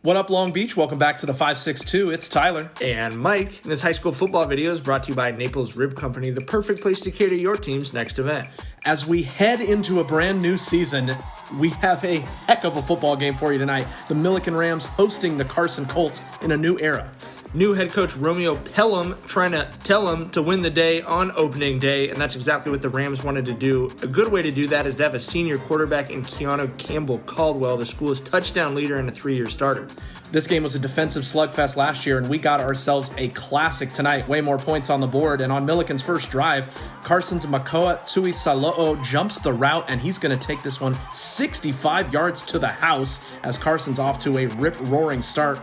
What up, Long Beach? Welcome back to the 562. It's Tyler. And Mike. This high school football video is brought to you by Naples Rib Company, the perfect place to cater your team's next event. As we head into a brand new season, we have a heck of a football game for you tonight. The Millikan Rams hosting the Carson Colts in a new era. New head coach Romeo Pelham trying to tell him to win the day on opening day, and that's exactly what the Rams wanted to do. A good way to do that is to have a senior quarterback in Keanu Campbell-Caldwell, the school's touchdown leader and a 3-year starter. This game was a defensive slugfest last year, and we got ourselves a classic tonight. Way more points on the board, and on Millikan's first drive, Carson's Makoa Tuisalo'o jumps the route, and he's going to take this one 65 yards to the house as Carson's off to a rip-roaring start.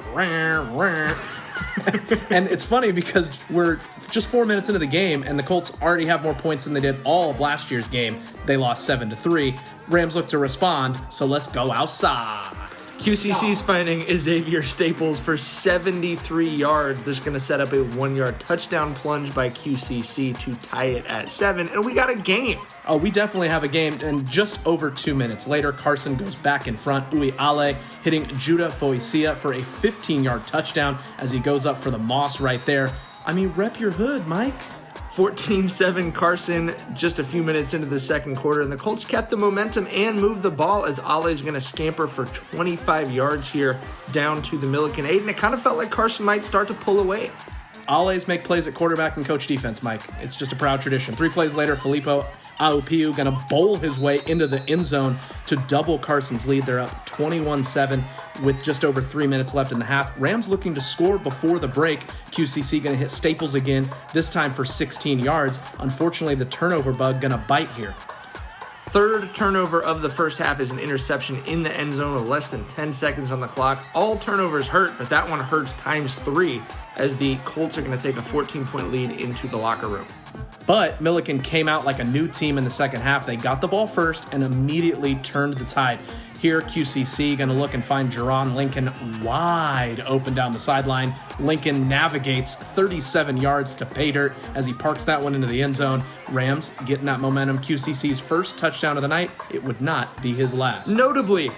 And it's funny because we're just 4 minutes into the game, and the Colts already have more points than they did all of last year's game. They lost 7-3. Rams look to respond, so let's go outside. QCC's finding Xavier Staples for 73 yards. This is going to set up a 1-yard touchdown plunge by QCC to tie it at 7, and we got a game. Oh, we definitely have a game, and just over 2 minutes later, Carson goes back in front. Ui Ale hitting Judah Foisia for a 15-yard touchdown as he goes up for the Moss right there. I mean, rep your hood, Mike. 14-7 Carson just a few minutes into the second quarter, and the Colts kept the momentum and moved the ball as Ale is going to scamper for 25 yards here down to the Millikan 8, and it kind of felt like Carson might start to pull away. Ale's make plays at quarterback and coach defense, Mike. It's just a proud tradition. 3 plays later, Filippo Aupiu going to bowl his way into the end zone to double Carson's lead. They're up 21-7 with just over 3 minutes left in the half. Rams looking to score before the break. QCC going to hit Staples again, this time for 16 yards. Unfortunately, the turnover bug going to bite here. Third turnover of the first half is an interception in the end zone with less than 10 seconds on the clock. All turnovers hurt, but that one hurts times 3 as the Colts are going to take a 14-point lead into the locker room. But Millikan came out like a new team in the second half. They got the ball first and immediately turned the tide. Here, QCC going to look and find Jerron Lincoln wide open down the sideline. Lincoln navigates 37 yards to pay dirt as he parks that one into the end zone. Rams getting that momentum. QCC's first touchdown of the night. It would not be his last. Notably,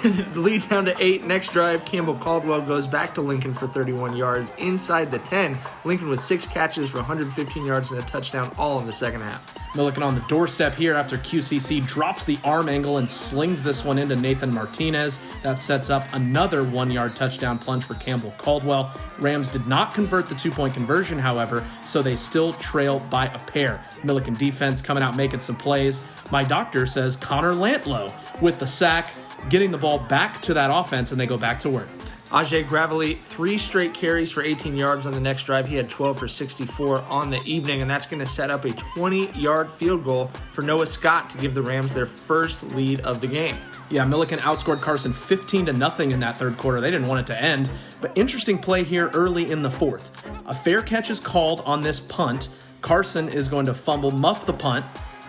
the lead down to 8. Next drive, Campbell-Caldwell goes back to Lincoln for 31 yards inside the 10. Lincoln with 6 catches for 115 yards and a touchdown all in the second half. Millikan on the doorstep here after QCC drops the arm angle and slings this one into Nathan Martinez. That sets up another 1-yard touchdown plunge for Campbell-Caldwell. Rams did not convert the 2-point conversion, however, so they still trail by a pair. Millikan defense coming out making some plays. My doctor says Connor Lantlow with the sack, getting the ball back to that offense, and they go back to work. Ajay Gravely, 3 straight carries for 18 yards on the next drive. He had 12 for 64 on the evening, and that's going to set up a 20-yard field goal for Noah Scott to give the Rams their first lead of the game. Yeah, Millikan outscored Carson 15-0 in that third quarter. They didn't want it to end, but interesting play here early in the fourth. A fair catch is called on this punt. Carson is going to muff the punt.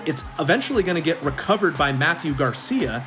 It's eventually going to get recovered by Matthew Garcia.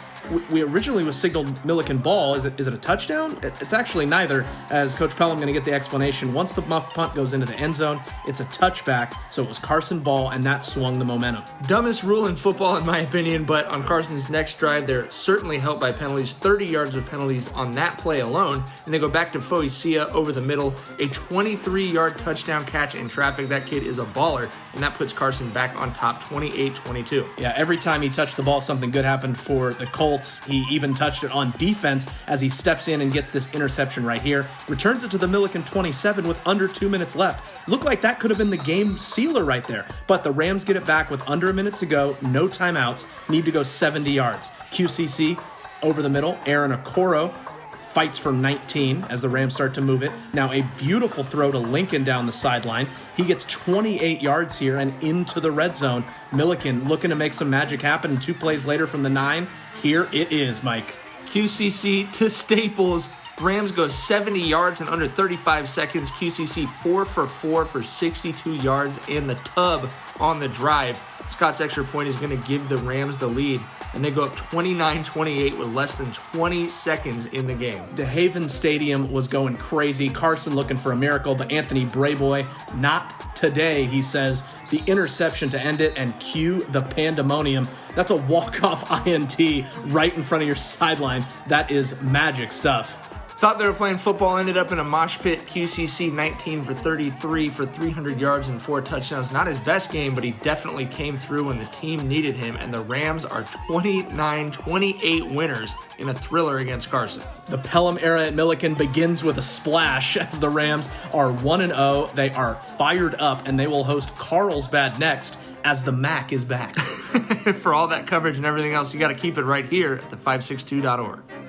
We originally was signaled Millikan ball. Is it a touchdown? It's actually neither, as Coach Pelham going to get the explanation. Once the muff punt goes into the end zone, it's a touchback, so it was Carson ball, and that swung the momentum. Dumbest rule in football, in my opinion, but on Carson's next drive, they're certainly helped by penalties. 30 yards of penalties on that play alone, and they go back to Foisia over the middle. A 23-yard touchdown catch in traffic. That kid is a baller, and that puts Carson back on top 28-22. Yeah, every time he touched the ball, something good happened for the Colts. He even touched it on defense as he steps in and gets this interception right here. Returns it to the Millikan 27 with under 2 minutes left. Looked like that could have been the game sealer right there. But the Rams get it back with under a minute to go, no timeouts, need to go 70 yards. QCC over the middle, Aaron Okoro fights for 19 as the Rams start to move it. Now a beautiful throw to Lincoln down the sideline. He gets 28 yards here and into the red zone. Millikan looking to make some magic happen. 2 plays later from the 9. Here it is, Mike. QCC to Staples. Rams go 70 yards in under 35 seconds. QCC 4 for 4 for 62 yards in the tub on the drive. Scott's extra point is going to give the Rams the lead, and they go up 29-28 with less than 20 seconds in the game. DeHaven Stadium was going crazy. Carson looking for a miracle, but Anthony Brayboy, not today, he says. The interception to end it, and cue the pandemonium. That's a walk-off INT right in front of your sideline. That is magic stuff. Thought they were playing football, ended up in a mosh pit. QCC 19 for 33 for 300 yards and 4 touchdowns. Not his best game, but he definitely came through when the team needed him. And the Rams are 29-28 winners in a thriller against Carson. The Pelham era at Millikan begins with a splash as the Rams are 1-0. They are fired up, and they will host Carlsbad next as the MAC is back. For all that coverage and everything else, you got to keep it right here at the562.org.